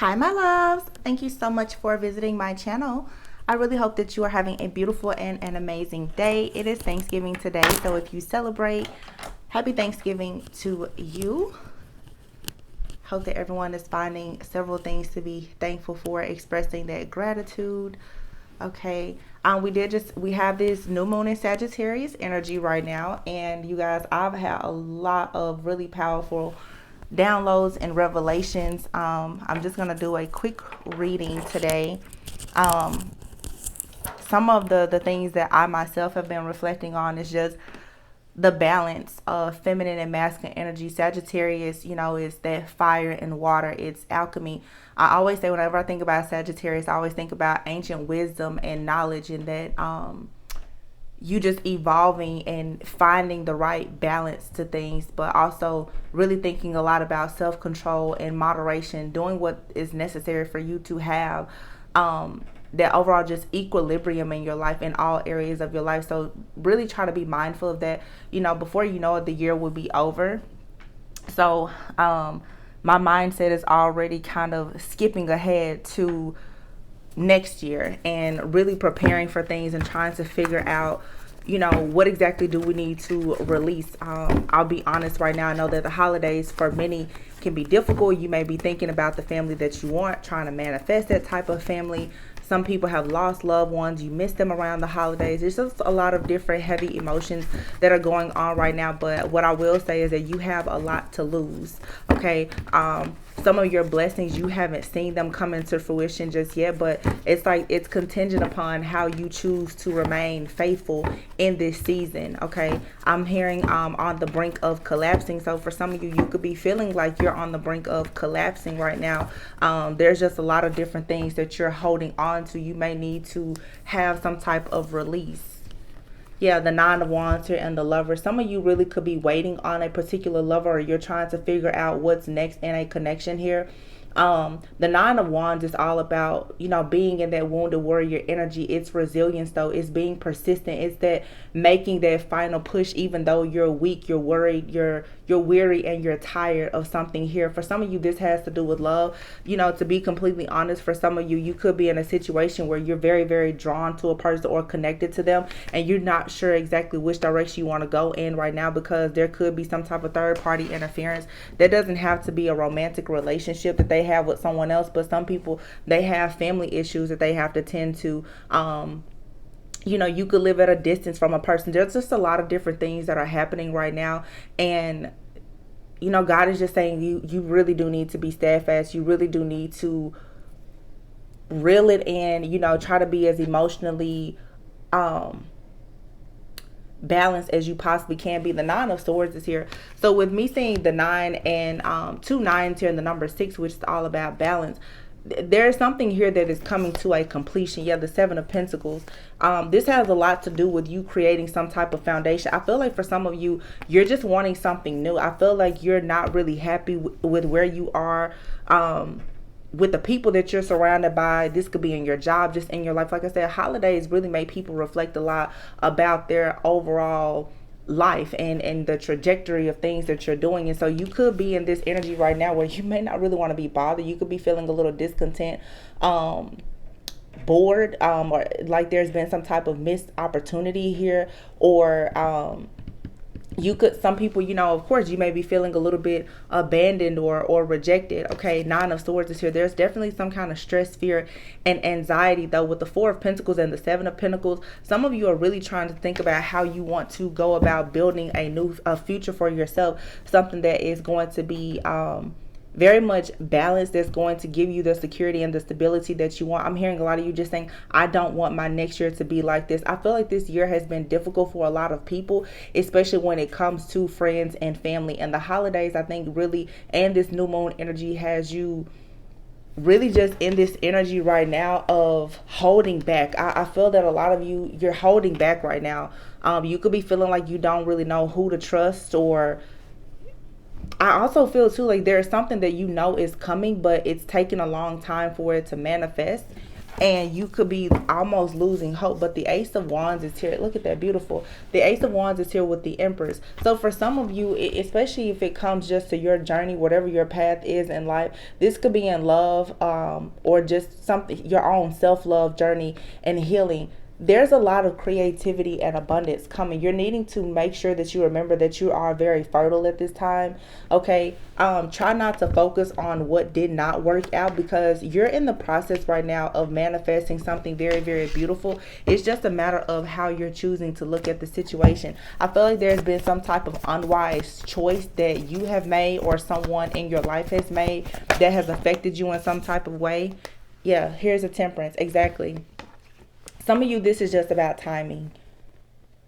Hi, my loves. Thank you so much for visiting my channel. I really hope that you are having a beautiful and an amazing day. It is Thanksgiving today, so if you celebrate, happy Thanksgiving to you. Hope that everyone is finding several things to be thankful for, expressing that gratitude. Okay. We have this new moon in Sagittarius energy right now, and you guys, I've had a lot of really powerful downloads and revelations. I'm just gonna do a quick reading today. Um, some of the things that I myself have been reflecting on is just the balance of feminine and masculine energy. Sagittarius, is that fire and water. It's alchemy. I always say whenever I think about Sagittarius, I always think about ancient wisdom and knowledge, and that you just evolving and finding the right balance to things, but also really thinking a lot about self-control and moderation, doing what is necessary for you to have that overall just equilibrium in your life, in all areas of your life. So really try to be mindful of that. Before you know it, the year will be over. So my mindset is already kind of skipping ahead to next year and really preparing for things and trying to figure out what exactly do we need to release. I'll be honest right now, I know that the holidays for many can be difficult. You may be thinking about the family that you want, trying to manifest that type of family. Some people have lost loved ones. You miss them around the holidays. There's just a lot of different heavy emotions that are going on right now. But what I will say is that you have a lot to lose. Okay. Some of your blessings, you haven't seen them come into fruition just yet, but it's contingent upon how you choose to remain faithful in this season. Okay. I'm hearing on the brink of collapsing. So for some of you, you could be feeling like you're on the brink of collapsing right now. There's just a lot of different things that you're holding on to. You may need to have some type of release. Yeah, the Nine of Wands here and the Lover. Some of you really could be waiting on a particular lover, or you're trying to figure out what's next in a connection here. The Nine of Wands is all about, being in that wounded warrior energy. It's resilience, though. It's being persistent. It's that making that final push, even though you're weak, you're worried, you're weary, and you're tired of something here. For some of you, this has to do with love. To be completely honest, for some of you, you could be in a situation where you're very, very drawn to a person or connected to them, and you're not sure exactly which direction you want to go in right now, because there could be some type of third party interference. That doesn't have to be a romantic relationship that they have with someone else, but some people, they have family issues that they have to tend to. You could live at a distance from a person. There's just a lot of different things that are happening right now, and God is just saying you really do need to be steadfast. You really do need to reel it in. Try to be as emotionally balanced as you possibly can be. The Nine of Swords is here. So with me seeing the nine and two nines here and the number 6, which is all about balance, there's something here that is coming to a completion. Yeah, the Seven of Pentacles. This has a lot to do with you creating some type of foundation. I feel like for some of you, you're just wanting something new. I feel like you're not really happy with where you are. With the people that you're surrounded by. This could be in your job, just in your life. Like I said, holidays really make people reflect a lot about their overall life and the trajectory of things that you're doing. And so you could be in this energy right now where you may not really want to be bothered. You could be feeling a little discontent, bored, or like there's been some type of missed opportunity here, or some people, of course, you may be feeling a little bit abandoned or rejected. Okay, Nine of Swords is here. There's definitely some kind of stress, fear, and anxiety, though, with the Four of Pentacles and the Seven of Pentacles. Some of you are really trying to think about how you want to go about building a future for yourself, something that is going to be very much balanced, that's going to give you the security and the stability that you want. I'm hearing a lot of you just saying, I don't want my next year to be like this. I feel like this year has been difficult for a lot of people, especially when it comes to friends and family. And the holidays, I think, really, and this new moon energy has you really just in this energy right now of holding back. I feel that a lot of you, you're holding back right now. You could be feeling like you don't really know who to trust, or I also feel too like there's something that is coming, but it's taking a long time for it to manifest. and you could be almost losing hope. But the Ace of Wands is here. Look at that, beautiful. The Ace of Wands is here with the Empress. So for some of you, especially if it comes just to your journey, whatever your path is in life, this could be in love, or just something, your own self-love journey and healing. There's a lot of creativity and abundance coming. You're needing to make sure that you remember that you are very fertile at this time. Okay. Try not to focus on what did not work out, because you're in the process right now of manifesting something very, very beautiful. It's just a matter of how you're choosing to look at the situation. I feel like there's been some type of unwise choice that you have made, or someone in your life has made, that has affected you in some type of way. Yeah, here's a Temperance. Exactly. Some of you, this is just about timing.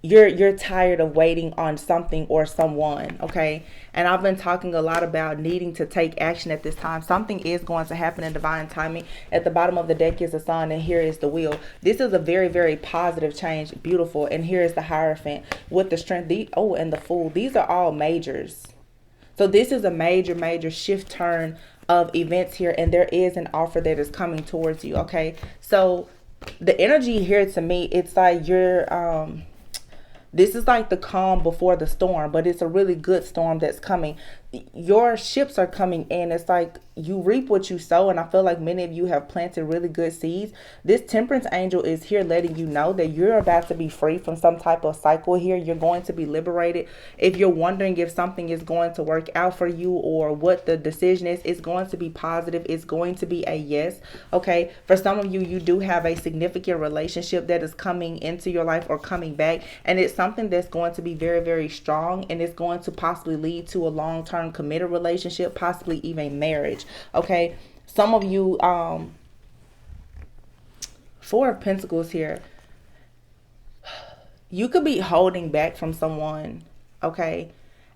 You're tired of waiting on something or someone, okay? And I've been talking a lot about needing to take action at this time. Something is going to happen in divine timing. At the bottom of the deck is the Sun, and here is the Wheel. This is a very, very positive change, beautiful. And here is the Hierophant with the Strength. And the Fool. These are all majors. So this is a major, major shift turn of events here, and there is an offer that is coming towards you, okay? So the energy here, to me, it's like this is like the calm before the storm, but it's a really good storm that's coming. Your ships are coming in. It's like you reap what you sow, and I feel like many of you have planted really good seeds. This Temperance angel is here letting you know that you're about to be free from some type of cycle here. You're going to be liberated. If you're wondering if something is going to work out for you or what the decision is, it's going to be positive. It's going to be a yes. Okay. For some of you, you do have a significant relationship that is coming into your life or coming back, and it's something that's going to be very, very strong, and it's going to possibly lead to a long-term committed relationship, possibly even marriage. Okay. Some of you, Four of Pentacles here, you could be holding back from someone. Okay.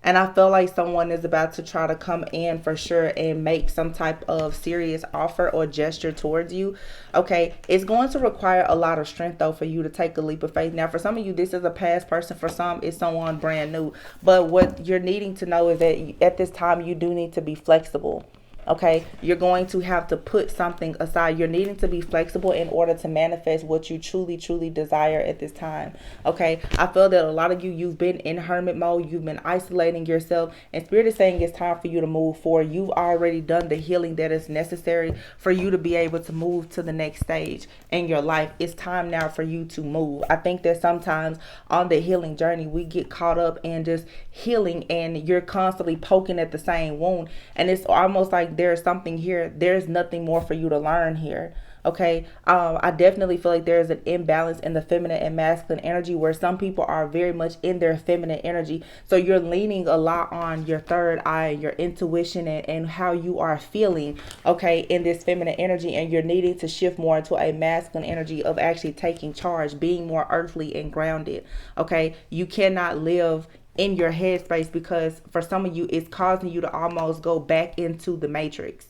And I feel like someone is about to try to come in for sure and make some type of serious offer or gesture towards you. Okay. It's going to require a lot of strength, though, for you to take a leap of faith. Now, for some of you, this is a past person. For some, it's someone brand new. But what you're needing to know is that at this time, you do need to be flexible. Okay, you're going to have to put something aside. You're needing to be flexible in order to manifest what you truly, truly desire at this time. Okay, I feel that a lot of you, you've been in hermit mode. You've been isolating yourself, and Spirit is saying it's time for you to move forward. You've already done the healing that is necessary for you to be able to move to the next stage in your life. It's time now for you to move. I think that sometimes on the healing journey, we get caught up in just healing, and you're constantly poking at the same wound, and it's almost like there's something here. There's nothing more for you to learn here. Okay. I definitely feel like there's an imbalance in the feminine and masculine energy, where some people are very much in their feminine energy. So you're leaning a lot on your third eye, your intuition, and how you are feeling, okay, in this feminine energy. And you're needing to shift more into a masculine energy of actually taking charge, being more earthly and grounded. Okay. You cannot live in your headspace, because for some of you, it's causing you to almost go back into the matrix.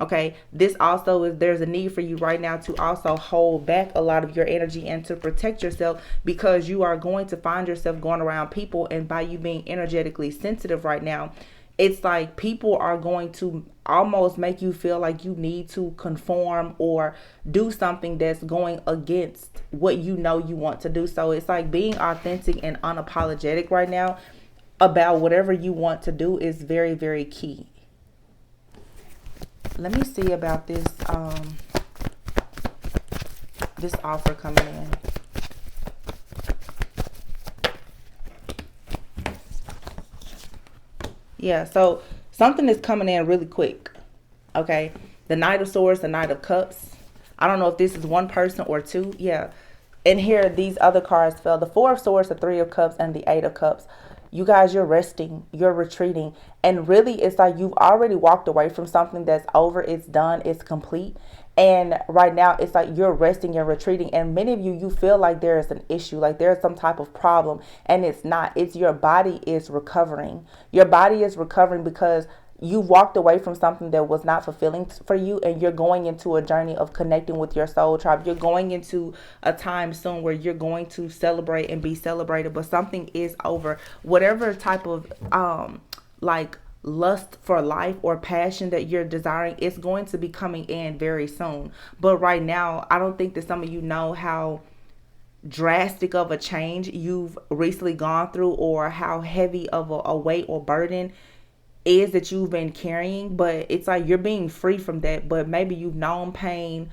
Okay, this also is, there's a need for you right now to also hold back a lot of your energy and to protect yourself, because you are going to find yourself going around people, and by you being energetically sensitive right now, it's like people are going to almost make you feel like you need to conform or do something that's going against what you know you want to do. So it's like being authentic and unapologetic right now about whatever you want to do is very, very key. Let me see about this this offer coming in. Yeah, so something is coming in really quick. Okay. The Knight of Swords, the Knight of Cups. I don't know if this is one person or two. Yeah. And here, these other cards fell. The Four of Swords, the Three of Cups, and the Eight of Cups. You guys, you're resting, you're retreating. And really, it's like you've already walked away from something that's over, it's done, it's complete. And right now, it's like you're resting, you're retreating. And many of you, you feel like there is an issue, like there's some type of problem. And it's not. It's your body is recovering. Your body is recovering because you walked away from something that was not fulfilling for you, and you're going into a journey of connecting with your soul tribe. You're going into a time soon where you're going to celebrate and be celebrated, but something is over. Whatever type of like lust for life or passion that you're desiring, it's going to be coming in very soon. But right now, I don't think that some of you know how drastic of a change you've recently gone through, or how heavy of a weight or burden is that you've been carrying. But it's like you're being free from that, but maybe you've known pain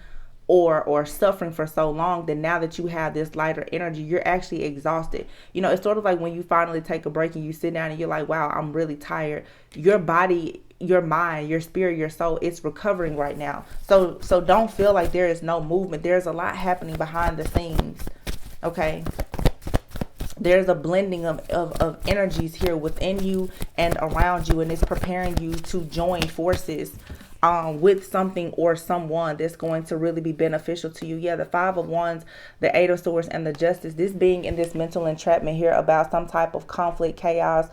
or suffering for so long that now that you have this lighter energy, you're actually exhausted. You know, it's sort of like when you finally take a break and you sit down and you're like, wow, I'm really tired. Your body, your mind, your spirit, your soul, it's recovering right now. So don't feel like there is no movement. There's a lot happening behind the scenes. Okay, there's a blending of energies here within you and around you, and it's preparing you to join forces with something or someone that's going to really be beneficial to you. Yeah, the Five of Wands, the Eight of Swords, and the Justice. This being in this mental entrapment here about some type of conflict, chaos,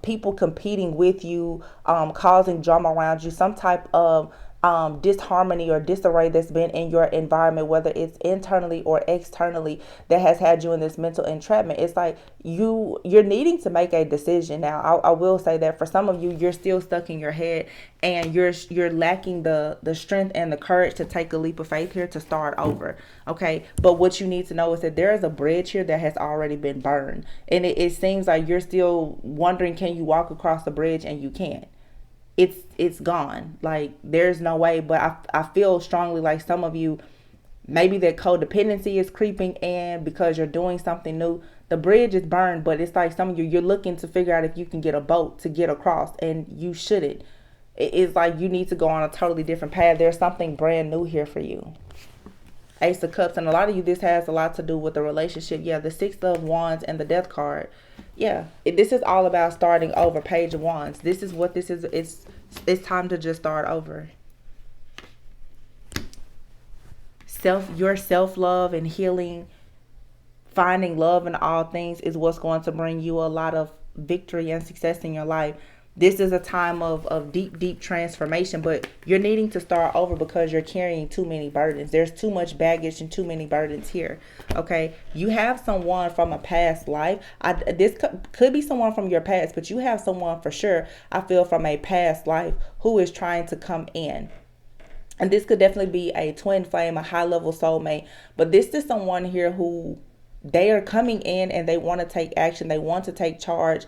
people competing with you, causing drama around you, some type of disharmony or disarray that's been in your environment, whether it's internally or externally, that has had you in this mental entrapment. It's like you're needing to make a decision now. I will say that for some of you, you're still stuck in your head, and you're lacking the strength and the courage to take a leap of faith here to start over. Okay, but what you need to know is that there is a bridge here that has already been burned, and it seems like you're still wondering, can you walk across the bridge? And you can't. It's gone. Like, there's no way. But I feel strongly like some of you, maybe that codependency is creeping in because you're doing something new. The bridge is burned, but it's like some of you, you're looking to figure out if you can get a boat to get across, and you shouldn't. It's like you need to go on a totally different path. There's something brand new here for you. Ace of Cups, and a lot of you, this has a lot to do with the relationship. Yeah, the Six of Wands and the Death card. Yeah, this is all about starting over. Page of Wands. This is what this is. It's time to just start over. Your self-love and healing, finding love in all things is what's going to bring you a lot of victory and success in your life. This is a time of deep transformation, but you're needing to start over because you're carrying too many burdens. There's too much baggage and too many burdens here. Okay, you have someone from a past life. This could be someone from your past, but you have someone for sure, I feel, from a past life who is trying to come in. And this could definitely be a twin flame, a high level soulmate. But this is someone here who, they are coming in and they want to take action. They want to take charge.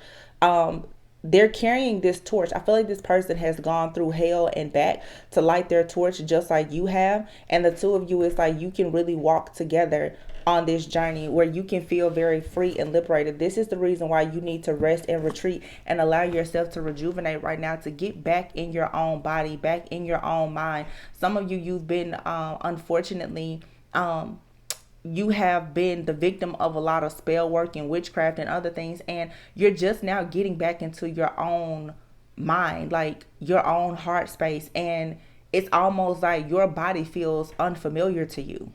They're carrying this torch. I feel like this person has gone through hell and back to light their torch just like you have. And the two of you, is like you can really walk together on this journey where you can feel very free and liberated. This is the reason why you need to rest and retreat and allow yourself to rejuvenate right now, to get back in your own body, back in your own mind. Some of you, you've been unfortunately you have been the victim of a lot of spell work and witchcraft and other things, and you're just now getting back into your own mind, like your own heart space, and it's almost like your body feels unfamiliar to you.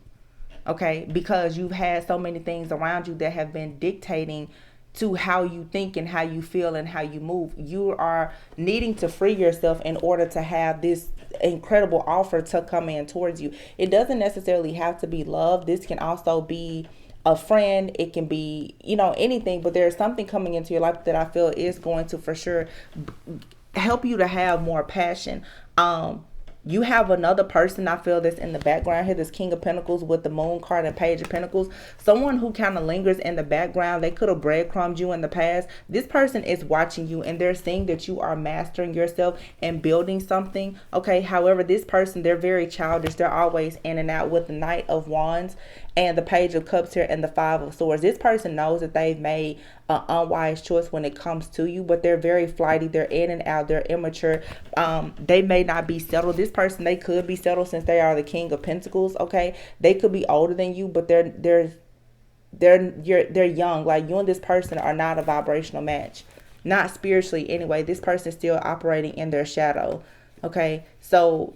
Okay, because you've had so many things around you that have been dictating to how you think and how you feel and how you move. You are needing to free yourself in order to have this incredible offer to come in towards you. It doesn't necessarily have to be love. This can also be a friend. It can be, anything, but there's something coming into your life that I feel is going to for sure help you to have more passion. You have another person, I feel, that's in the background here. This King of Pentacles with the Moon card and Page of Pentacles. Someone who kind of lingers in the background. They could have breadcrumbed you in the past. This person is watching you and they're seeing that you are mastering yourself and building something. Okay, however, this person, they're very childish. They're always in and out with the Knight of Wands and the Page of Cups here and the Five of Swords. This person knows that they've made an unwise choice when it comes to you, but they're very flighty. They're in and out. They're immature. They may not be settled. This person, they could be settled since they are the King of Pentacles. Okay, they could be older than you, but they're young. Like, you and this person are not a vibrational match, not spiritually anyway. This person is still operating in their shadow. Okay, so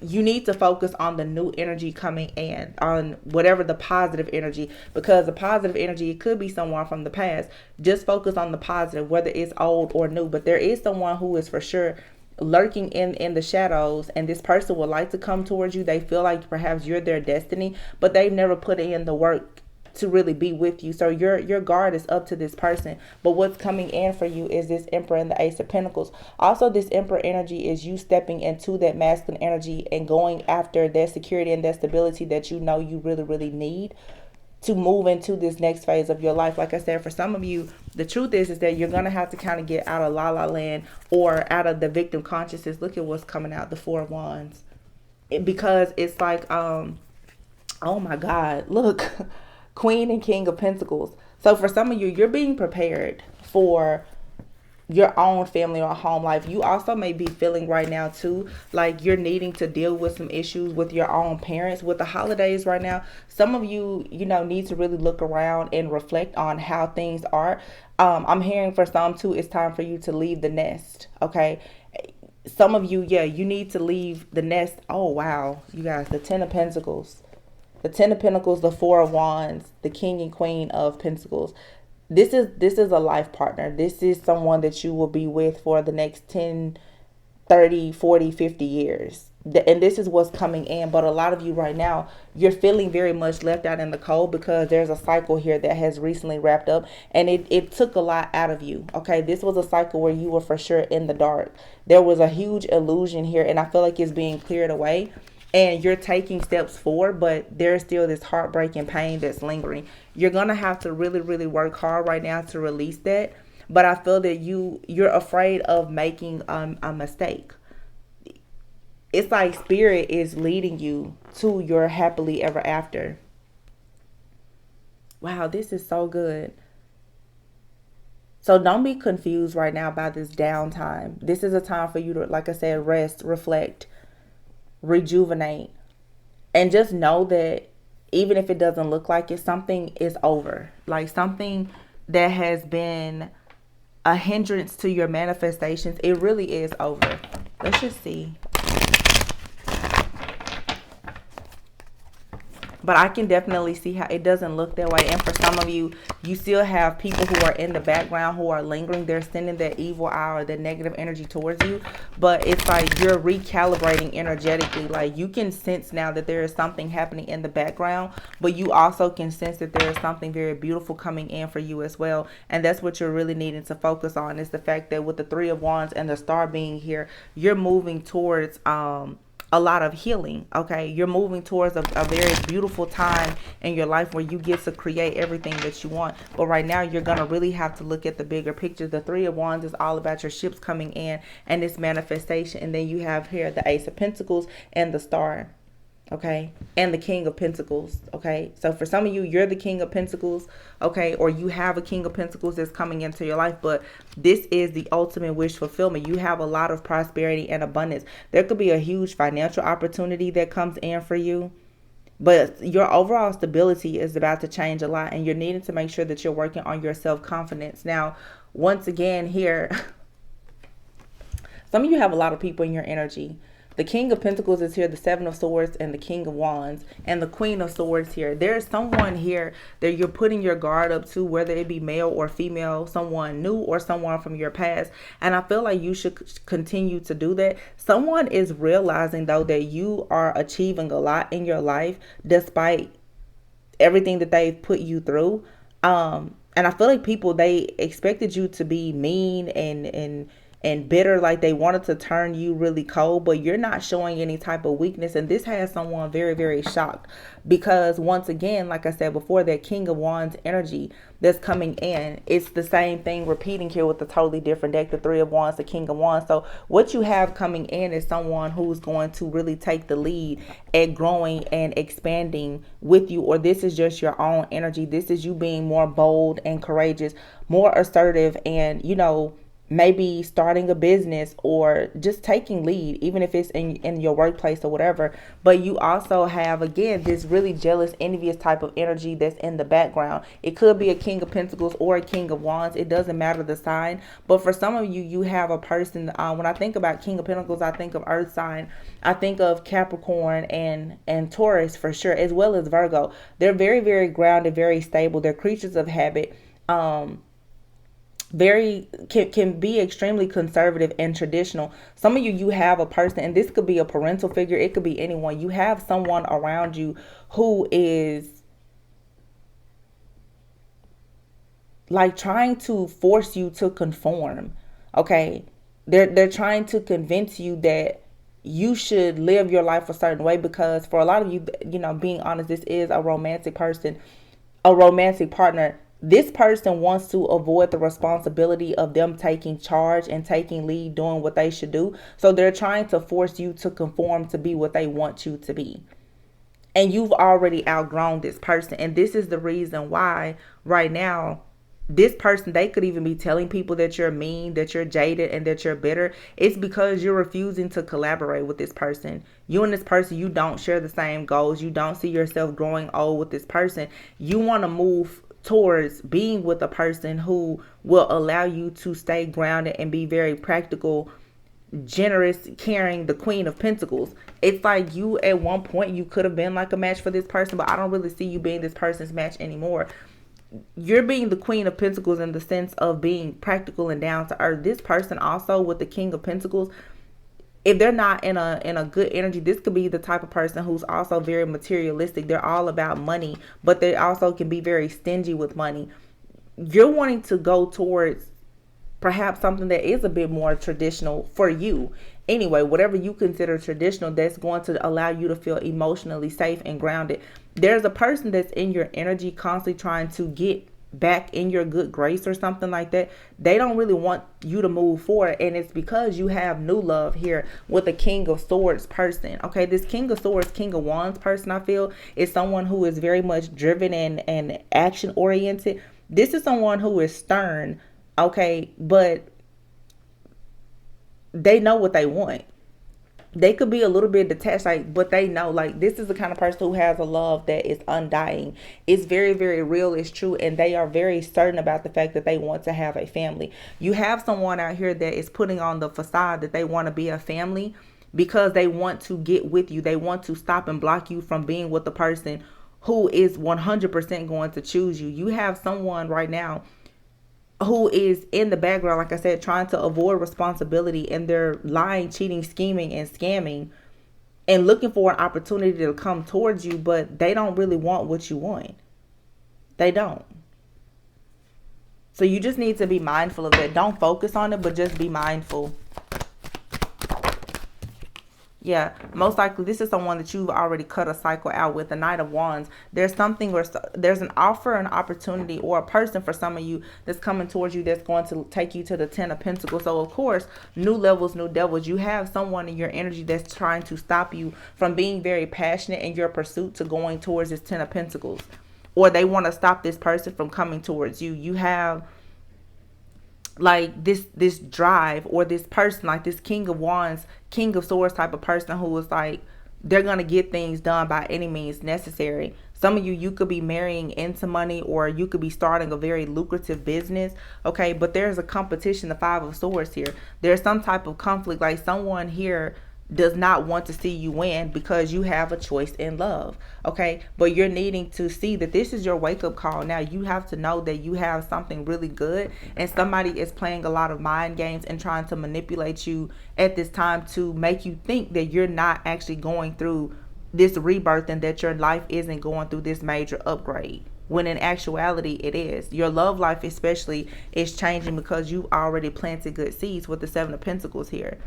you need to focus on the new energy coming in, on whatever the positive energy, because the positive energy, it could be someone from the past. Just focus on the positive, whether it's old or new. But there is someone who is for sure lurking in the shadows, and this person would like to come towards you. They feel like perhaps you're their destiny, but they've never put in the work to really be with you. So your guard is up to this person. But what's coming in for you is this Emperor and the Ace of Pentacles. Also, this Emperor energy is you stepping into that masculine energy and going after that security and that stability that you know you really, really need to move into this next phase of your life. Like I said, for some of you, the truth is that you're going to have to kind of get out of la la land or out of the victim consciousness. Look at what's coming out, the Four of Wands. Because it's like, oh my God, look, Queen and King of Pentacles. So for some of you, you're being prepared for your own family or home life. You also may be feeling right now too like you're needing to deal with some issues with your own parents. With the holidays right now, some of you need to really look around and reflect on how things are. I'm hearing for some too, it's time for you to leave the nest. Okay, some of you, yeah, you need to leave the nest. Oh wow, you guys, the Ten of Pentacles, the Four of Wands, the King and Queen of Pentacles. This is a life partner. This is someone that you will be with for the next 10, 30, 40, 50 years. And this is what's coming in. But a lot of you right now, you're feeling very much left out in the cold because there's a cycle here that has recently wrapped up. And it took a lot out of you. Okay, this was a cycle where you were for sure in the dark. There was a huge illusion here. And I feel like it's being cleared away. And you're taking steps forward, but there's still this heartbreak and pain that's lingering. You're going to have to really, really work hard right now to release that. But I feel that you're afraid of making a mistake. It's like Spirit is leading you to your happily ever after. Wow, this is so good. So don't be confused right now by this downtime. This is a time for you to, like I said, rest, reflect, rejuvenate, and just know that even if it doesn't look like it, something is over. Like something that has been a hindrance to your manifestations, it really is over. Let's just see. But I can definitely see how it doesn't look that way. And for some of you, you still have people who are in the background who are lingering. They're sending that evil eye or that negative energy towards you. But it's like you're recalibrating energetically. Like you can sense now that there is something happening in the background. But you also can sense that there is something very beautiful coming in for you as well. And that's what you're really needing to focus on, is the fact that with the Three of Wands and the Star being here, you're moving towards a lot of healing. Okay, you're moving towards a very beautiful time in your life where you get to create everything that you want. But right now you're gonna really have to look at the bigger picture. The Three of Wands is all about your ships coming in and this manifestation. And then you have here the Ace of Pentacles and the Star. Okay, and the King of Pentacles. Okay, so for some of you, you're the King of Pentacles. Okay, or you have a King of Pentacles that's coming into your life. But this is the ultimate wish fulfillment. You have a lot of prosperity and abundance. There could be a huge financial opportunity that comes in for you. But your overall stability is about to change a lot. And you're needing to make sure that you're working on your self-confidence. Now, once again here, some of you have a lot of people in your energy. The King of Pentacles is here, the Seven of Swords, and the King of Wands, and the Queen of Swords here. There is someone here that you're putting your guard up to, whether it be male or female, someone new or someone from your past. And I feel like you should continue to do that. Someone is realizing, though, that you are achieving a lot in your life despite everything that they've put you through. And I feel like people, they expected you to be mean and bitter, like they wanted to turn you really cold, but you're not showing any type of weakness. And this has someone very, very shocked, because once again, like I said before, that King of Wands energy that's coming in, it's the same thing repeating here with a totally different deck, the Three of Wands, the King of Wands. So what you have coming in is someone who's going to really take the lead at growing and expanding with you, or this is just your own energy. This is you being more bold and courageous, more assertive, and maybe starting a business or just taking lead, even if it's in your workplace or whatever. But you also have, again, this really jealous, envious type of energy that's in the background. It could be a King of Pentacles or a King of Wands. It doesn't matter the sign. But for some of you, you have a person, when I think about King of Pentacles, I think of Earth sign. I think of Capricorn and Taurus for sure, as well as Virgo. They're very, very grounded, very stable. They're creatures of habit. Can be extremely conservative and traditional. Some of you have a person, and this could be a parental figure, it could be anyone. You have someone around you who is like trying to force you to conform. Okay. They're trying to convince you that you should live your life a certain way, because for a lot of you, being honest, this is a romantic person, a romantic partner. This person wants to avoid the responsibility of them taking charge and taking lead, doing what they should do. So they're trying to force you to conform to be what they want you to be. And you've already outgrown this person. And this is the reason why right now, this person, they could even be telling people that you're mean, that you're jaded, and that you're bitter. It's because you're refusing to collaborate with this person. You and this person, you don't share the same goals. You don't see yourself growing old with this person. You want to move towards being with a person who will allow you to stay grounded and be very practical, generous, caring, the Queen of Pentacles. It's like you, at one point, you could have been like a match for this person, but I don't really see you being this person's match anymore. You're being the Queen of Pentacles in the sense of being practical and down to earth. This person also with the King of Pentacles, if they're not in a good energy, this could be the type of person who's also very materialistic. They're all about money, but they also can be very stingy with money. You're wanting to go towards perhaps something that is a bit more traditional for you. Anyway, whatever you consider traditional, that's going to allow you to feel emotionally safe and grounded. There's a person that's in your energy constantly trying to get back in your good grace or something like that. They don't really want you to move forward, and it's because you have new love here with the King of Swords person. Okay, this King of Swords, King of Wands person, I feel, is someone who is very much driven and action oriented. This is someone who is stern, okay, but they know what they want. They could be a little bit detached, like, but they know, like, this is the kind of person who has a love that is undying. It's very, very real. It's true. And they are very certain about the fact that they want to have a family. You have someone out here that is putting on the facade that they want to be a family because they want to get with you. They want to stop and block you from being with the person who is 100% going to choose you. You have someone right now who is in the background, like I said, trying to avoid responsibility, and they're lying, cheating, scheming, and scamming, and looking for an opportunity to come towards you, but they don't really want what you want. They don't. So you just need to be mindful of that. Don't focus on it, but just be mindful. Yeah, most likely this is someone that you've already cut a cycle out with. The Knight of Wands. There's something, or there's an offer, an opportunity, or a person for some of you that's coming towards you that's going to take you to the Ten of Pentacles. So of course, new levels, new devils. You have someone in your energy that's trying to stop you from being very passionate in your pursuit to going towards this Ten of Pentacles, or they want to stop this person from coming towards you. You have like this drive, or this person, like this King of Wands, King of Swords type of person who is like, they're going to get things done by any means necessary. Some of you could be marrying into money, or you could be starting a very lucrative business. Okay, but there's a competition, the Five of Swords here. There's some type of conflict, like someone here does not want to see you win because you have a choice in love. Okay, but you're needing to see that this is your wake-up call. Now you have to know that you have something really good, and somebody is playing a lot of mind games and trying to manipulate you at this time to make you think that you're not actually going through this rebirth, and that your life isn't going through this major upgrade, when in actuality it is. Your love life especially is changing because you already planted good seeds with the Seven of Pentacles here.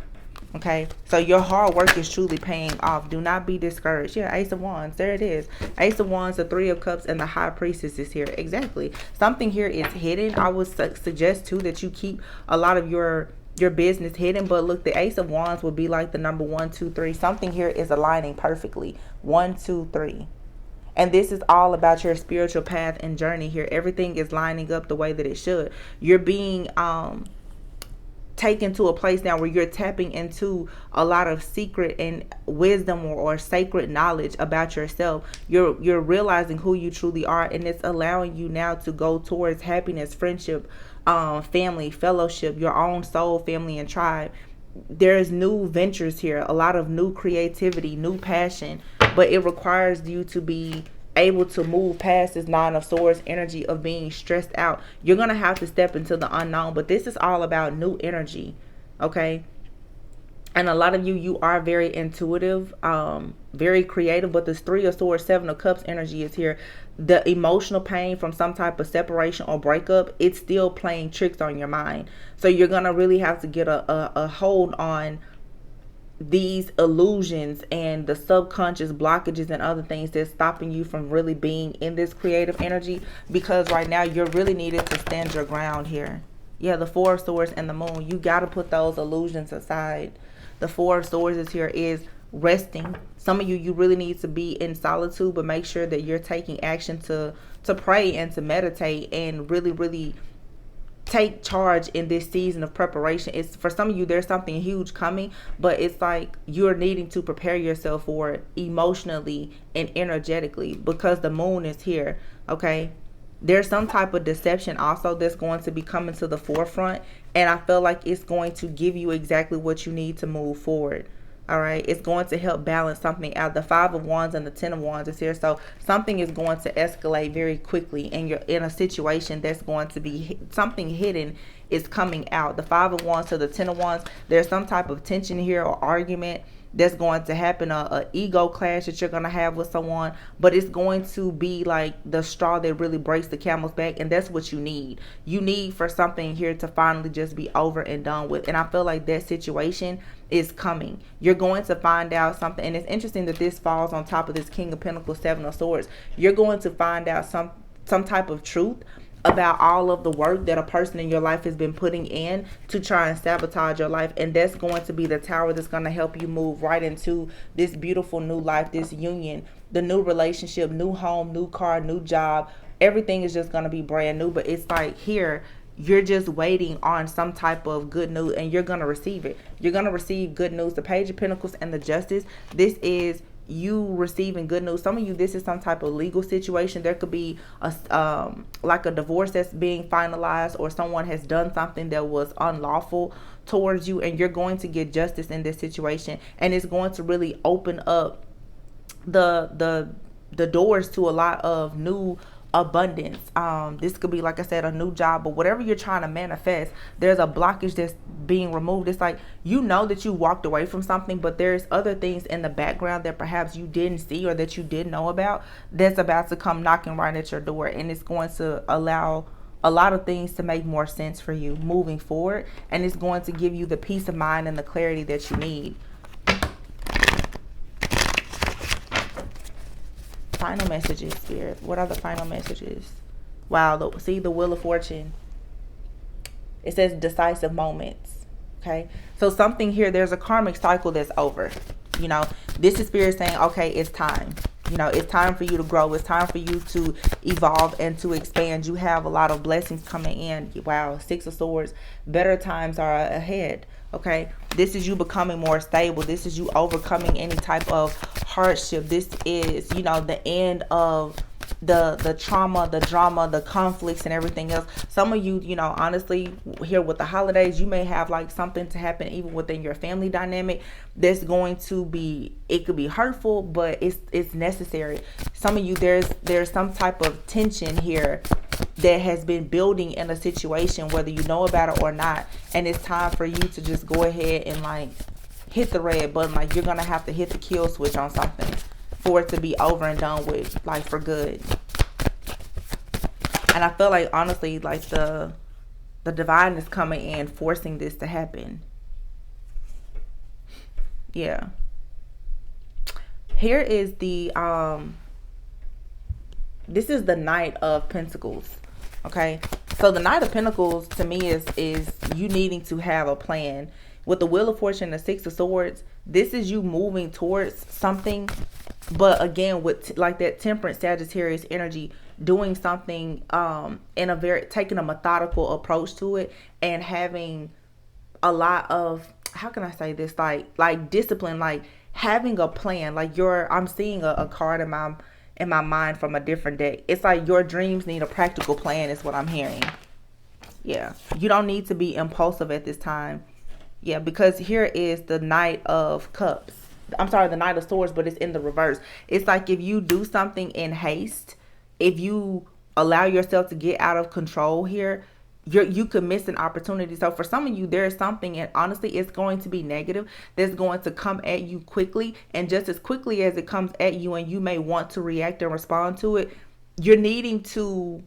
Okay, so your hard work is truly paying off. Do not be discouraged. Yeah, Ace of Wands, there it is. Ace of Wands, the Three of Cups, and the High Priestess is here. Exactly. Something here is hidden. I would suggest too that you keep a lot of your business hidden. But look, the Ace of Wands would be like the number 1, 2, 3. Something here is aligning perfectly. 1, 2, 3. And this is all about your spiritual path and journey here. Everything is lining up the way that it should. You're being taken to a place now where you're tapping into a lot of secret and wisdom, or sacred knowledge about yourself. You're realizing who you truly are, and it's allowing you now to go towards happiness, friendship, family, fellowship, your own soul, family, and tribe. There's new ventures here, a lot of new creativity, new passion, but it requires you to be able to move past this Nine of Swords energy of being stressed out. You're going to have to step into the unknown, but this is all about new energy. Okay, And a lot of you are very intuitive, very creative, but this Three of Swords, Seven of Cups energy is here. The emotional pain from some type of separation or breakup, it's still playing tricks on your mind. So you're gonna really have to get a hold on these illusions and the subconscious blockages and other things that's stopping you from really being in this creative energy, because right now you're really needed to stand your ground here. Yeah, the Four of Swords and the Moon, you got to put those illusions aside. The Four of Swords is here is resting. Some of you really need to be in solitude, but make sure that you're taking action to pray and to meditate and really take charge in this season of preparation. It's for some of you, there's something huge coming, but it's like you're needing to prepare yourself for it emotionally and energetically, because the moon is here. Okay, there's some type of deception also that's going to be coming to the forefront, and I feel like it's going to give you exactly what you need to move forward. All right, it's going to help balance something out. The Five of Wands and the Ten of Wands is here, so something is going to escalate very quickly, and you're in a situation that's going to be something hidden is coming out. The Five of Wands to the Ten of Wands, there's some type of tension here or argument that's going to happen, a ego clash that you're going to have with someone, but it's going to be like the straw that really breaks the camel's back, and that's what you need. You need for something here to finally just be over and done with, and I feel like that situation is coming. You're going to find out something, and it's interesting that this falls on top of this King of Pentacles, Seven of Swords. You're going to find out some type of truth about all of the work that a person in your life has been putting in to try and sabotage your life, and that's going to be the tower that's going to help you move right into this beautiful new life, this union, the new relationship, new home, new car, new job. Everything is just going to be brand new, but it's like here you're just waiting on some type of good news, and you're going to receive it. You're going to receive good news. The Page of Pentacles and the Justice, this is you receiving good news. Some of you, this is some type of legal situation. There could be a like a divorce that's being finalized, or someone has done something that was unlawful towards you, and you're going to get justice in this situation, and it's going to really open up the doors to a lot of new abundance. This could be, like I said, a new job, but whatever you're trying to manifest, there's a blockage that's being removed. It's like you know that you walked away from something, but there's other things in the background that perhaps you didn't see or that you didn't know about that's about to come knocking right at your door, and it's going to allow a lot of things to make more sense for you moving forward, and it's going to give you the peace of mind and the clarity that you need. Final messages, Spirit. What are the final messages? Wow, see the Wheel of Fortune. It says decisive moments. Okay, so something here, there's a karmic cycle that's over. You know, this is Spirit saying, okay, it's time. You know, it's time for you to grow. It's time for you to evolve and to expand. You have a lot of blessings coming in. Wow, Six of Swords. Better times are ahead. Okay, this is you becoming more stable. This is you overcoming any type of hardship. This is, you know, the end of the trauma, the drama, the conflicts and everything else. Some of you, you know, honestly, here with the holidays, you may have like something to happen even within your family dynamic that's going to be, it could be hurtful, but it's necessary. Some of you, there's some type of tension here that has been building in a situation, whether you know about it or not, and it's time for you to just go ahead and like hit the red button. Like you're gonna have to hit the kill switch on something for it to be over and done with, like for good. And I feel like honestly, like the divine is coming in, forcing this to happen. Yeah. Here is the this is the Knight of Pentacles. Okay, so the Knight of Pentacles to me is you needing to have a plan. With the Wheel of Fortune and the Six of Swords, this is you moving towards something, but again with like that Temperance Sagittarius energy, doing something in a very, taking a methodical approach to it, and having a lot of, how can I say this, like discipline, like having a plan. Like I'm seeing a card in my mind from a different deck. It's like your dreams need a practical plan is what I'm hearing. Yeah, you don't need to be impulsive at this time. Yeah, because here is the Knight of Cups. I'm sorry, the Knight of Swords, but it's in the reverse. It's like if you do something in haste, if you allow yourself to get out of control here, you could miss an opportunity. So for some of you, there's something, and honestly, it's going to be negative, that's going to come at you quickly. And just as quickly as it comes at you and you may want to react and respond to it, you're needing to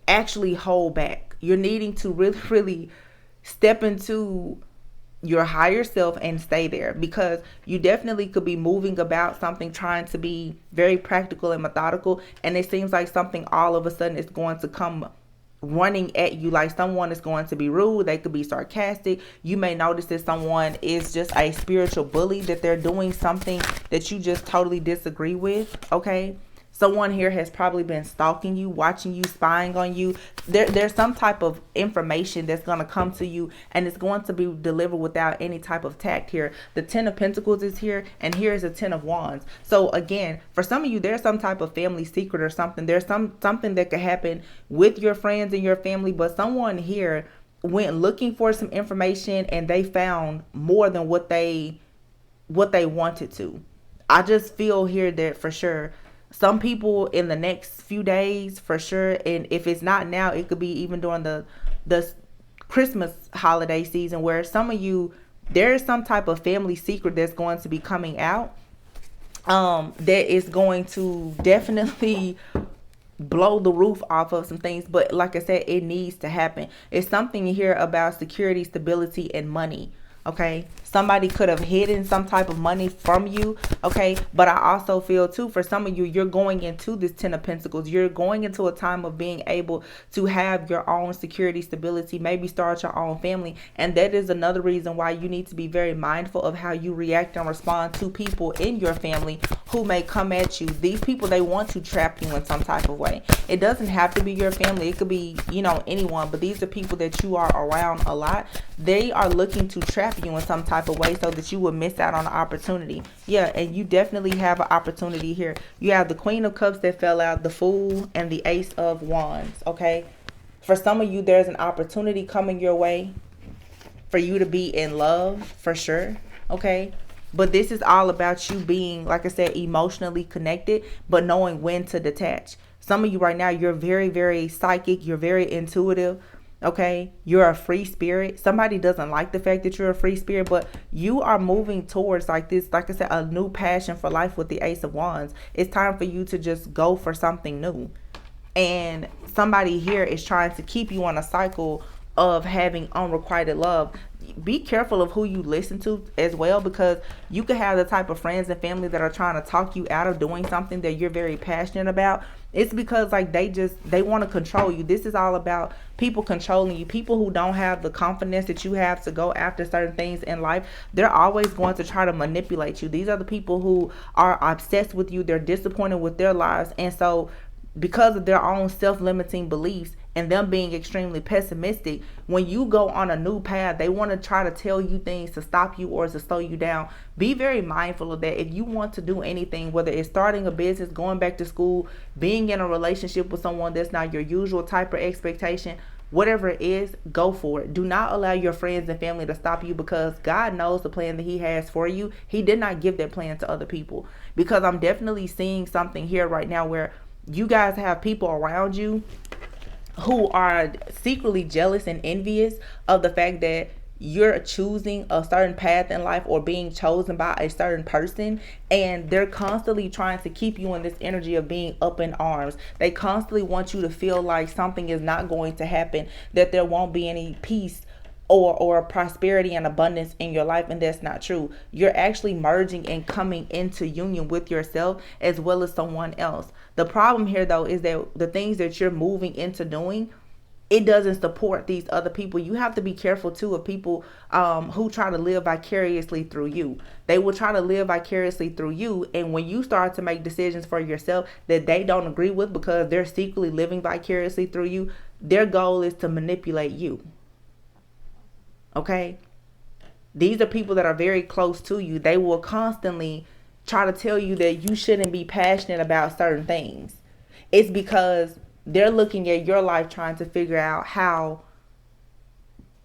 actually hold back. You're needing to really, really step into your higher self and stay there, because you definitely could be moving about something, trying to be very practical and methodical, and it seems like something all of a sudden is going to come running at you. Like someone is going to be rude, they could be sarcastic. You may notice that someone is just a spiritual bully, that they're doing something that you just totally disagree with. Okay, someone here has probably been stalking you, watching you, spying on you. There's some type of information that's going to come to you, and it's going to be delivered without any type of tact here. The 10 of Pentacles is here, and here is the 10 of Wands. So again, for some of you, there's some type of family secret or something. There's something that could happen with your friends and your family, but someone here went looking for some information and they found more than what they wanted to. I just feel here that for sure some people in the next few days, for sure, and if it's not now, it could be even during the Christmas holiday season, where some of you, there is some type of family secret that's going to be coming out, that is going to definitely blow the roof off of some things. But like I said, it needs to happen. It's something here about security, stability, and money. Okay, somebody could have hidden some type of money from you. Okay, but I also feel too, for some of you, you're going into this 10 of Pentacles. You're going into a time of being able to have your own security, stability, maybe start your own family. And that is another reason why you need to be very mindful of how you react and respond to people in your family who may come at you. These people, they want to trap you in some type of way. It doesn't have to be your family. It could be, anyone, but these are people that you are around a lot. They are looking to trap you in some type of way so that you will miss out on the opportunity. Yeah, and you definitely have an opportunity here. You have the Queen of Cups that fell out, the Fool, and the Ace of Wands. Okay, for some of you, there's an opportunity coming your way for you to be in love, for sure. Okay, but this is all about you being, like I said, emotionally connected, but knowing when to detach. Some of you right now, you're very, very psychic. You're very intuitive. Okay, you're a free spirit. Somebody doesn't like the fact that you're a free spirit, but you are moving towards, like this, like I said, a new passion for life with the Ace of Wands. It's time for you to just go for something new. And somebody here is trying to keep you on a cycle of having unrequited love. Be careful of who you listen to as well, because you could have the type of friends and family that are trying to talk you out of doing something that you're very passionate about. It's because like they want to control you. This is all about people controlling you. People who don't have the confidence that you have to go after certain things in life, they're always going to try to manipulate you. These are the people who are obsessed with you. They're disappointed with their lives, and so because of their own self-limiting beliefs and them being extremely pessimistic, when you go on a new path, they want to try to tell you things to stop you or to slow you down. Be very mindful of that. If you want to do anything, whether it's starting a business, going back to school, being in a relationship with someone that's not your usual type of expectation, whatever it is, go for it. Do not allow your friends and family to stop you, because God knows the plan that He has for you. He did not give that plan to other people, because I'm definitely seeing something here right now where you guys have people around you who are secretly jealous and envious of the fact that you're choosing a certain path in life or being chosen by a certain person, and they're constantly trying to keep you in this energy of being up in arms. They constantly want you to feel like something is not going to happen, that there won't be any peace or prosperity and abundance in your life, and that's not true. You're actually merging and coming into union with yourself as well as someone else. The problem here though is that the things that you're moving into doing, it doesn't support these other people. You have to be careful too of people who try to live vicariously through you. They will try to live vicariously through you, and when you start to make decisions for yourself that they don't agree with because they're secretly living vicariously through you, their goal is to manipulate you. Okay, these are people that are very close to you. They will constantly try to tell you that you shouldn't be passionate about certain things. It's because they're looking at your life trying to figure out how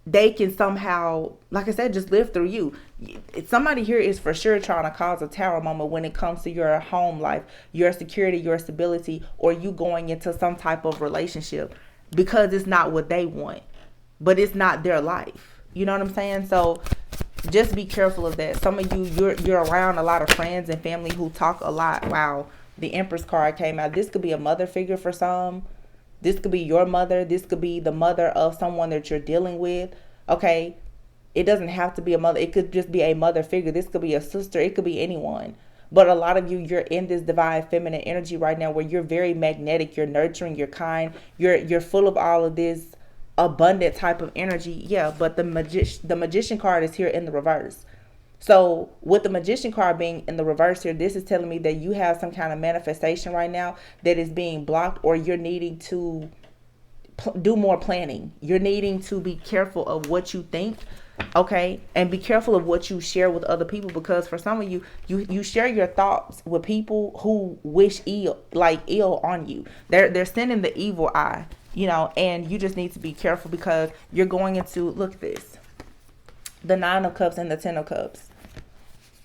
they can somehow, like I said, just live through you. Somebody here is for sure trying to cause a tower moment when it comes to your home life, your security, your stability, or you going into some type of relationship. because it's not what they want, but it's not their life. You know what I'm saying? So just be careful of that. Some of you, you're around a lot of friends and family who talk a lot. Wow, the Empress card came out. This could be a mother figure for some. This could be your mother. This could be the mother of someone that you're dealing with. Okay, it doesn't have to be a mother. It could just be a mother figure. This could be a sister. It could be anyone. But a lot of you, you're in this divine feminine energy right now where you're very magnetic. You're nurturing. You're kind. You're full of all of this abundant type of energy. Yeah, but the magician card is here in the reverse. So with the magician card being in the reverse here, this is telling me that you have some kind of manifestation right now that is being blocked, or you're needing to do more planning. You're needing to be careful of what you think, okay? And be careful of what you share with other people, because for some of you, you share your thoughts with people who wish ill on you. They're sending the evil eye, you know, and you just need to be careful because you're going into, look at this, the 9 of Cups and the 10 of Cups.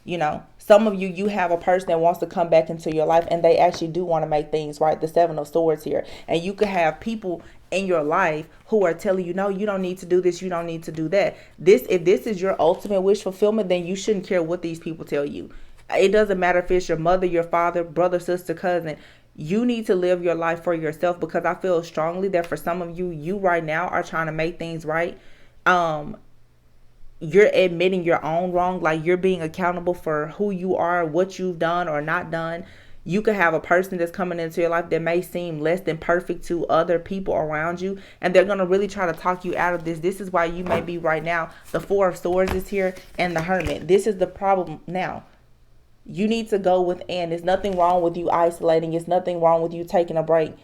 You know, some of you, you have a person that wants to come back into your life and they actually do want to make things right. The 7 of Swords here. And you could have people in your life who are telling you, no, you don't need to do this. You don't need to do that. If this is your ultimate wish fulfillment, then you shouldn't care what these people tell you. It doesn't matter if it's your mother, your father, brother, sister, cousin. You need to live your life for yourself, because I feel strongly that for some of you, you right now are trying to make things right. You're admitting your own wrong, like you're being accountable for who you are, what you've done or not done. You could have a person that's coming into your life that may seem less than perfect to other people around you, and they're going to really try to talk you out of this. This is why you may be right now. The 4 of Swords is here and the Hermit. This is the problem now. You need to go within. There's nothing wrong with you isolating. There's nothing wrong with you taking a break,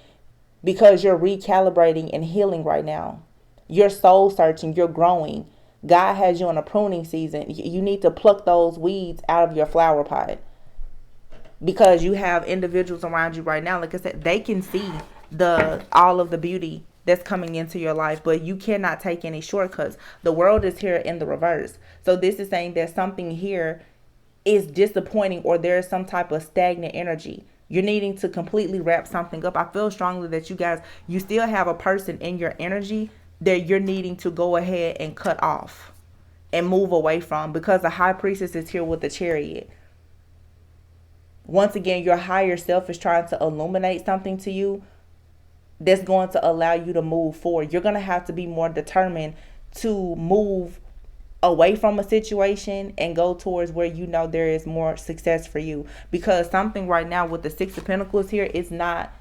because you're recalibrating and healing right now. You're soul searching. You're growing. God has you in a pruning season. You need to pluck those weeds out of your flower pot, because you have individuals around you right now, like I said, they can see all of the beauty that's coming into your life, but you cannot take any shortcuts. The world is here in the reverse. So this is saying that something here is disappointing, or there is some type of stagnant energy. You're needing to completely wrap something up. I feel strongly that you still have a person in your energy that you're needing to go ahead and cut off and move away from, because the High Priestess is here with the Chariot. Once again, your higher self is trying to illuminate something to you that's going to allow you to move forward. You're going to have to be more determined to move away from a situation and go towards where you know there is more success for you, because something right now with the 6 of Pentacles here, it's not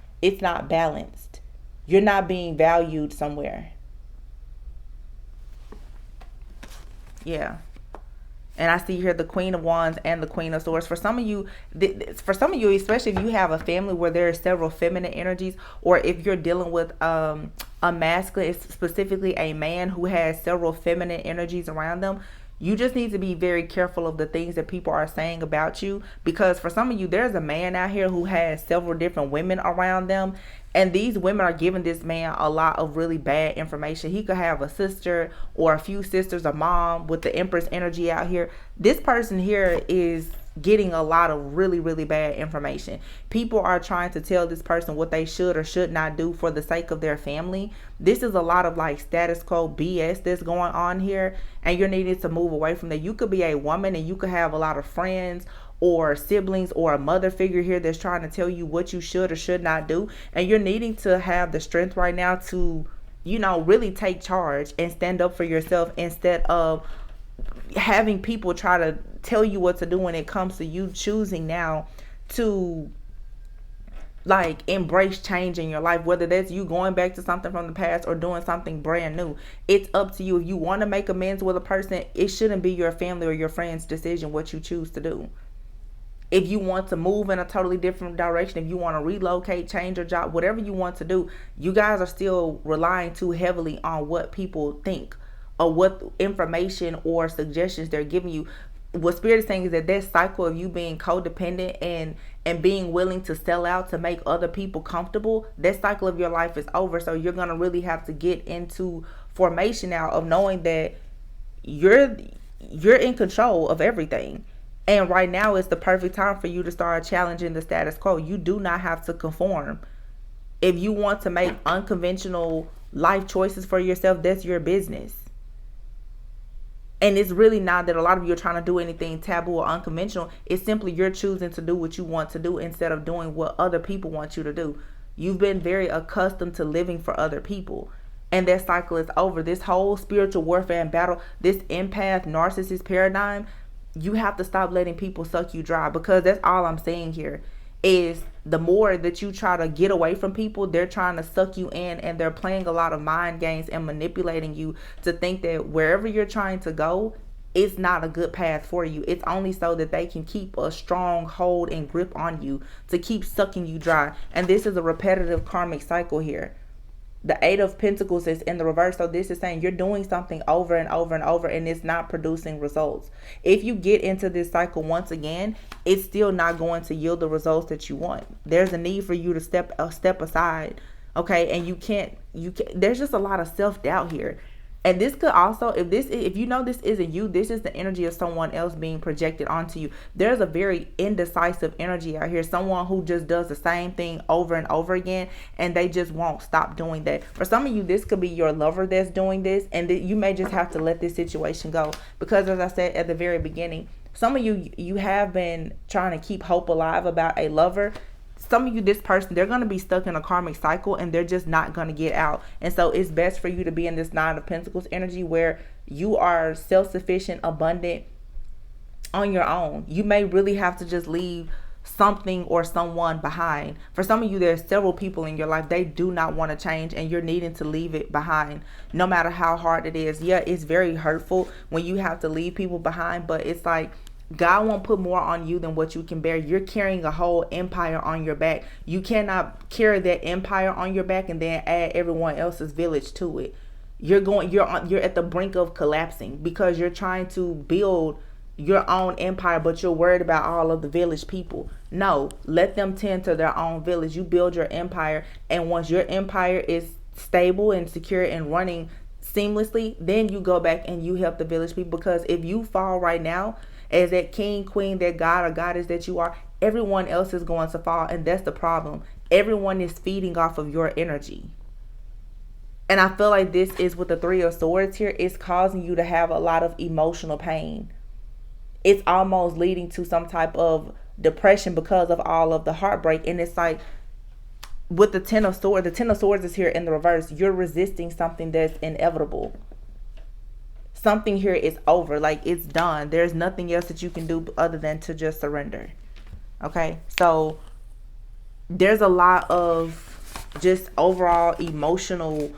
balanced. You're not being valued somewhere. Yeah. And I see here the Queen of Wands and the Queen of Swords. For some of you, especially if you have a family where there are several feminine energies, or if you're dealing with a masculine, specifically a man who has several feminine energies around them, you just need to be very careful of the things that people are saying about you. Because for some of you, there's a man out here who has several different women around them, and these women are giving this man a lot of really bad information. He could have a sister or a few sisters, a mom, with the Empress energy out here. This person here is getting a lot of really, really bad information. People are trying to tell this person what they should or should not do for the sake of their family. This is a lot of like status quo BS that's going on here, and you're needing to move away from that. You could be a woman and you could have a lot of friends or siblings or a mother figure here that's trying to tell you what you should or should not do, and you're needing to have the strength right now to, you know, really take charge and stand up for yourself, instead of having people try to tell you what to do when it comes to you choosing now to like embrace change in your life, whether that's you going back to something from the past or doing something brand new. It's up to you. If you want to make amends with a person, it shouldn't be your family or your friend's decision what you choose to do. If you want to move in a totally different direction, if you want to relocate, change your job, whatever you want to do, you guys are still relying too heavily on what people think or what information or suggestions they're giving you. What Spirit is saying is that cycle of you being codependent and being willing to sell out to make other people comfortable, that cycle of your life is over. So you're going to really have to get into formation now of knowing that you're in control of everything. And right now is the perfect time for you to start challenging the status quo. You do not have to conform. If you want to make unconventional life choices for yourself, that's your business. And it's really not that a lot of you are trying to do anything taboo or unconventional. It's simply you're choosing to do what you want to do instead of doing what other people want you to do. You've been very accustomed to living for other people. And that cycle is over. This whole spiritual warfare and battle, this empath narcissist paradigm, you have to stop letting people suck you dry, because that's all I'm saying here is the more that you try to get away from people, they're trying to suck you in, and they're playing a lot of mind games and manipulating you to think that wherever you're trying to go, it's not a good path for you. It's only so that they can keep a strong hold and grip on you, to keep sucking you dry. And this is a repetitive karmic cycle here. The Eight of Pentacles is in the reverse. So this is saying you're doing something over and over and over, and it's not producing results. If you get into this cycle once again, it's still not going to yield the results that you want. There's a need for you to step aside. Okay. And you can't, there's just a lot of self-doubt here. And this could also, if you know this isn't you, this is the energy of someone else being projected onto you. There's a very indecisive energy out here. Someone who just does the same thing over and over again, and they just won't stop doing that. For some of you, this could be your lover that's doing this, and you may just have to let this situation go. Because as I said at the very beginning, some of you have been trying to keep hope alive about a lover. Some of you, this person, they're going to be stuck in a karmic cycle, and they're just not going to get out. And so it's best for you to be in this Nine of Pentacles energy where you are self-sufficient, abundant on your own. You may really have to just leave something or someone behind. For some of you, there's several people in your life, they do not want to change, and you're needing to leave it behind no matter how hard it is. Yeah, it's very hurtful when you have to leave people behind, but it's like God won't put more on you than what you can bear. You're carrying a whole empire on your back. You cannot carry that empire on your back and then add everyone else's village to it. You're at the brink of collapsing because you're trying to build your own empire, but you're worried about all of the village people. No, let them tend to their own village. You build your empire, and once your empire is stable and secure and running seamlessly, then you go back and you help the village people. Because if you fall right now, as that king, queen, that god or goddess that you are, everyone else is going to fall. And that's the problem. Everyone is feeding off of your energy. And I feel like this is with the Three of Swords here. It's causing you to have a lot of emotional pain. It's almost leading to some type of depression because of all of the heartbreak. And it's like with the Ten of Swords is here in the reverse. You're resisting something that's inevitable. Something here is over, like it's done. There's nothing else that you can do other than to just surrender. Okay, so there's a lot of just overall emotional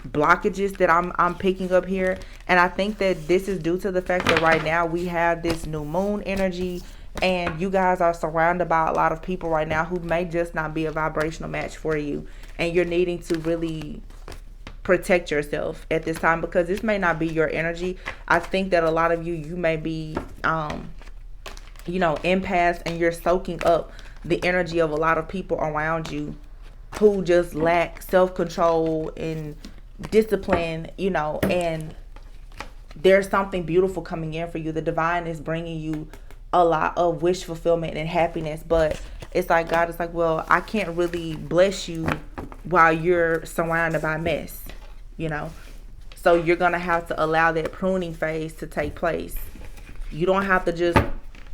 blockages that I'm picking up here, and I think that this is due to the fact that right now we have this new moon energy, and you guys are surrounded by a lot of people right now who may just not be a vibrational match for you, and you're needing to really protect yourself at this time, because this may not be your energy. I think that a lot of you may be empaths, and you're soaking up the energy of a lot of people around you who just lack self-control and discipline, and there's something beautiful coming in for you. The divine is bringing you a lot of wish fulfillment and happiness, but it's like God is like, well, I can't really bless you while you're surrounded by mess, so you're gonna have to allow that pruning phase to take place. You don't have to just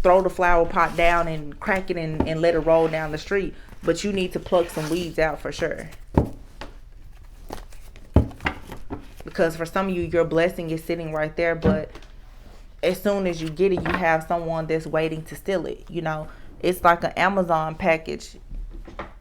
throw the flower pot down and crack it and let it roll down the street, but you need to pluck some weeds out for sure. Because for some of you, your blessing is sitting right there, but as soon as you get it, you have someone that's waiting to steal it. It's like an Amazon package.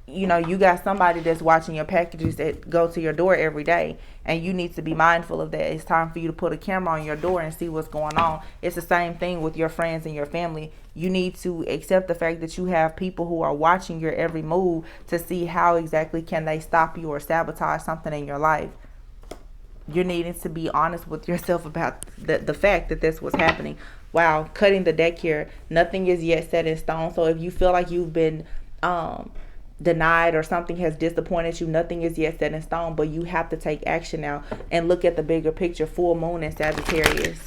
You got somebody that's watching your packages that go to your door every day, and you need to be mindful of that. It's time for you to put a camera on your door and see what's going on. It's the same thing with your friends and your family. You need to accept the fact that you have people who are watching your every move to see how exactly can they stop you or sabotage something in your life. You're needing to be honest with yourself about the fact that that's what's happening. Wow, cutting the deck here. Nothing is yet set in stone. So if you feel like you've been denied or something has disappointed you, nothing is yet set in stone, but you have to take action now and look at the bigger picture. Full moon in Sagittarius.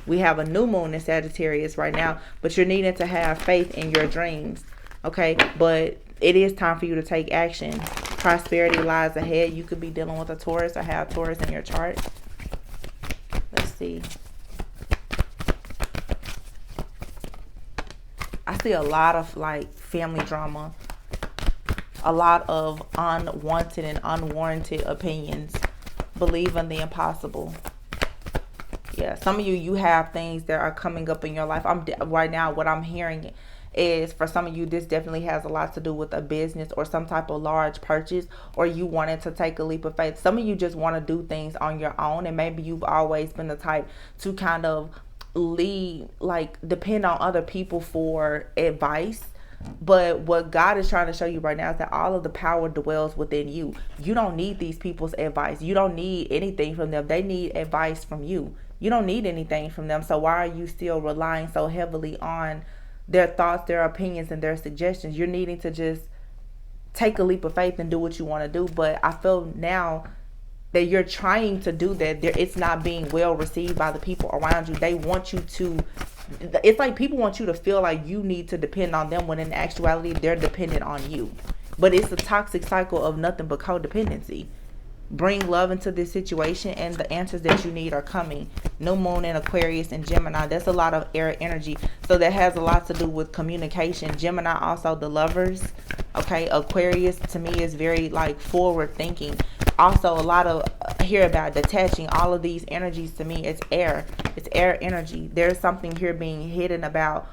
We have a new moon in Sagittarius right now, but you're needing to have faith in your dreams. Okay, but it is time for you to take action. Prosperity lies ahead. You could be dealing with a Taurus or have Taurus in your chart. Let's see. I see a lot of like family drama. A lot of unwanted and unwarranted opinions. Believe in the impossible. Yeah, some of you have things that are coming up in your life. Right now, what I'm hearing is for some of you, this definitely has a lot to do with a business or some type of large purchase, or you wanted to take a leap of faith. Some of you just want to do things on your own, and maybe you've always been the type to kind of depend on other people for advice. But what God is trying to show you right now is that all of the power dwells within you. You don't need these people's advice. You don't need anything from them. They need advice from you. You don't need anything from them. So why are you still relying so heavily on their thoughts, their opinions, and their suggestions? You're needing to just take a leap of faith and do what you want to do. But I feel now that you're trying to do that, it's not being well received by the people around you. They want you to, it's like people want you to feel like you need to depend on them, when in actuality they're dependent on you. But it's a toxic cycle of nothing but codependency. Bring love into this situation, and the answers that you need are coming. New moon in Aquarius and Gemini. That's a lot of air energy. So that has a lot to do with communication. Gemini also the lovers. Okay, Aquarius to me is very like forward thinking. Also a lot of here about detaching. All of these energies to me, it's air. It's air energy. There's something here being hidden about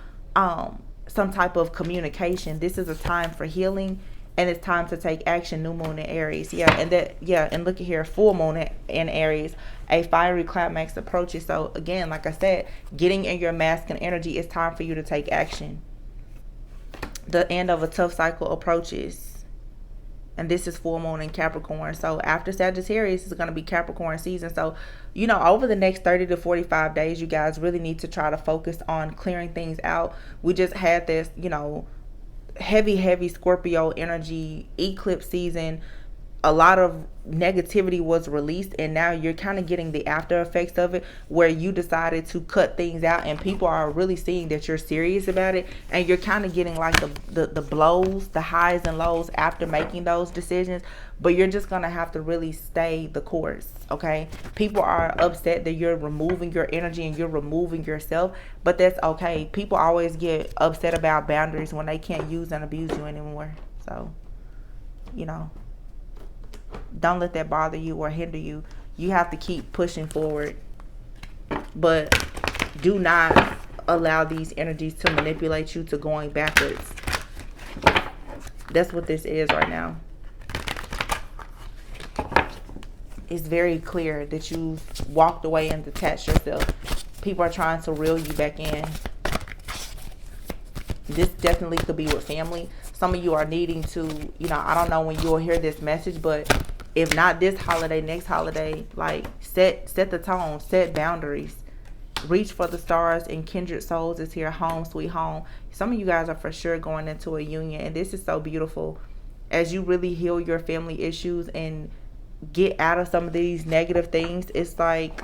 some type of communication. This is a time for healing. And it's time to take action. New moon in Aries. And look at here, full moon in Aries. A fiery climax approaches. So again, like I said, getting in your masculine energy, it's time for you to take action. The end of a tough cycle approaches. And this is full moon in Capricorn. So after Sagittarius, it's going to be Capricorn season. So, over the next 30 to 45 days, you guys really need to try to focus on clearing things out. We just had this, heavy Scorpio energy eclipse season. A lot of negativity was released, and now you're kind of getting the after effects of it, where you decided to cut things out, and people are really seeing that you're serious about it, and you're kind of getting like the blows, the highs and lows after making those decisions. But you're just gonna have to really stay the course. Okay, people are upset that you're removing your energy and you're removing yourself, but that's okay. People always get upset about boundaries when they can't use and abuse you anymore. So don't let that bother you or hinder you. You have to keep pushing forward, but do not allow these energies to manipulate you to going backwards. That's what this is right now. It's very clear that you've walked away and detached yourself. People are trying to reel you back in. This definitely could be with family. Some of you are needing to, I don't know when you'll hear this message, but if not this holiday, next holiday, like set the tone, set boundaries. Reach for the stars, and kindred souls is here. Home sweet home. Some of you guys are for sure going into a union, and this is so beautiful. As you really heal your family issues and get out of some of these negative things, it's like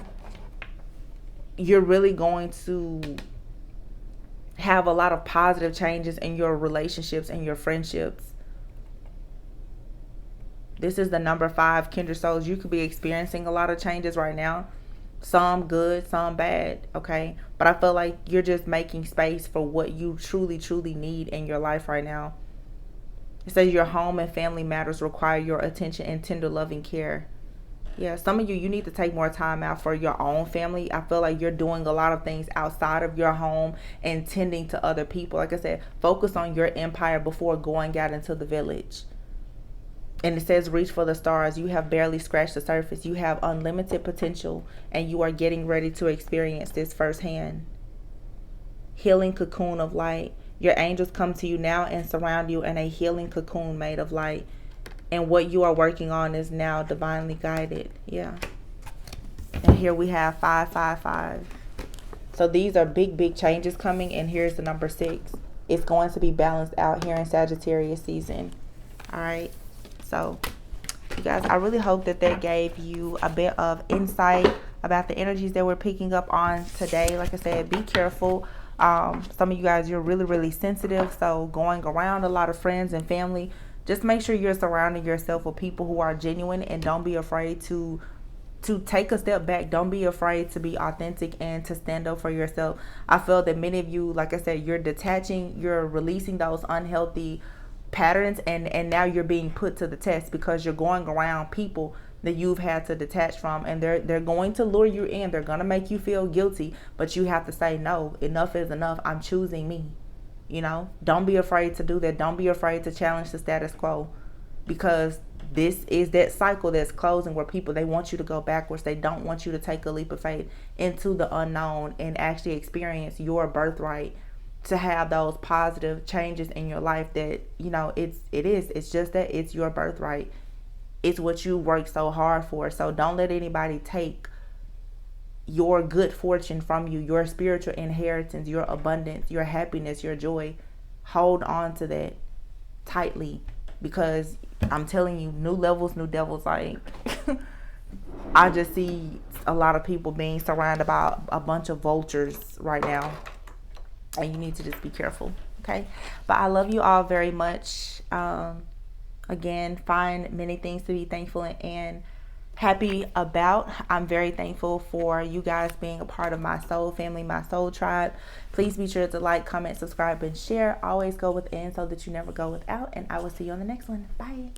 you're really going to have a lot of positive changes in your relationships and your friendships. This is the number 5, kindred souls. You could be experiencing a lot of changes right now. Some good, some bad, okay? But I feel like you're just making space for what you truly, truly need in your life right now. It says your home and family matters require your attention and tender loving care. Yeah, some of you need to take more time out for your own family. I feel like you're doing a lot of things outside of your home and tending to other people. Like I said, focus on your empire before going out into the village. And it says reach for the stars. You have barely scratched the surface. You have unlimited potential, and you are getting ready to experience this firsthand. Healing cocoon of light. Your angels come to you now and surround you in a healing cocoon made of light. And what you are working on is now divinely guided. Yeah. And here we have 555. So these are big changes coming. And here's the number 6. It's going to be balanced out here in Sagittarius season. All right. So, you guys, I really hope that gave you a bit of insight about the energies that we're picking up on today. Like I said, be careful. Some of you guys, you're really sensitive. So, going around a lot of friends and family, just make sure you're surrounding yourself with people who are genuine, and don't be afraid to take a step back. Don't be afraid to be authentic and to stand up for yourself. I feel that many of you, like I said, you're detaching, you're releasing those unhealthy patterns, and now you're being put to the test because you're going around people that you've had to detach from, and they're going to lure you in. They're going to make you feel guilty, but you have to say, no, enough is enough. I'm choosing me. Don't be afraid to do that. Don't be afraid to challenge the status quo, because this is that cycle that's closing where people, they want you to go backwards. They don't want you to take a leap of faith into the unknown and actually experience your birthright, to have those positive changes in your life that, it's just that it's your birthright. It's what you work so hard for. So don't let anybody take your good fortune from you, your spiritual inheritance, your abundance, your happiness, your joy. Hold on to that tightly, because I'm telling you, new levels, new devils. Like, I just see a lot of people being surrounded by a bunch of vultures right now, and you need to just be careful. Okay, but I love you all very much. Again, find many things to be thankful and happy about. I'm very thankful for you guys being a part of my soul family, my soul tribe. Please be sure to like, comment, subscribe, and share. Always go within so that you never go without, and I will see you on the next one. Bye.